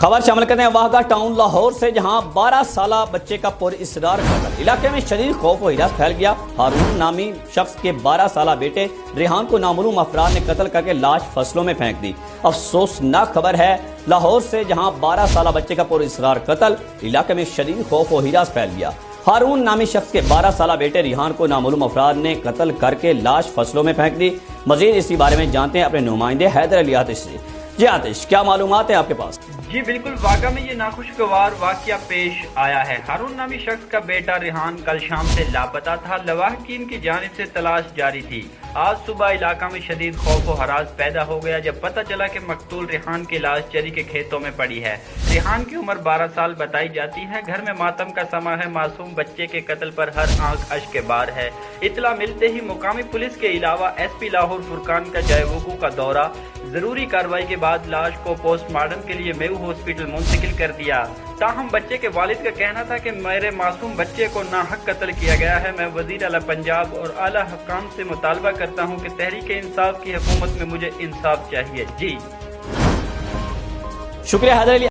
خبر شامل کرتے ہیں واہگہ ٹاؤن لاہور سے، جہاں 12 سالہ بچے کا پر اسرار قتل۔ علاقے میں شدید خوف و ہراس پھیل گیا۔ ہارون نامی شخص کے 12 سالہ بیٹے ریحان کو نامعلوم افراد نے قتل کر کے لاش فصلوں میں پھینک دی۔ افسوسناک خبر ہے لاہور سے، جہاں 12 سالہ بچے کا پر اسرار قتل۔ علاقے میں شدید خوف و ہراس پھیل گیا۔ ہارون نامی شخص کے 12 سالہ بیٹے ریحان کو نامعلوم افراد نے قتل کر کے لاش فصلوں میں پھینک دی۔ مزید اسی بارے میں جانتے ہیں اپنے نمائندے حیدر علی آتش سے۔ جی آتش، کیا معلومات ہیں آپ کے پاس؟ جی بالکل، واقعہ میں یہ ناخوشگوار واقعہ پیش آیا ہے۔ ہارون نامی شخص کا بیٹا ریحان کل شام سے لاپتہ تھا۔ لواحقین کی جانب سے تلاش جاری تھی۔ آج صبح علاقہ میں شدید خوف و ہراس پیدا ہو گیا جب پتہ چلا کہ مقتول ریحان کی لاش چری کے کھیتوں میں پڑی ہے۔ ریحان کی عمر 12 سال بتائی جاتی ہے۔ گھر میں ماتم کا سما ہے۔ معصوم بچے کے قتل پر ہر آنکھ اشک کے بار ہے۔ اطلاع ملتے ہی مقامی پولیس کے علاوہ ایس پی لاہور فرقان کا جائے وقوع کا دورہ، ضروری کارروائی کے بعد لاش کو پوسٹ مارٹم کے لیے میو ہاسپٹل منتقل کر دیا۔ تاہم بچے کے والد کا کہنا تھا کہ میرے معصوم بچے کو ناحق قتل کیا گیا ہے۔ میں وزیر اعلیٰ پنجاب اور اعلیٰ حکام سے مطالبہ کرتا ہوں کہ تحریک انصاف کی حکومت میں مجھے انصاف چاہیے۔ جی شکریہ حیدر علی۔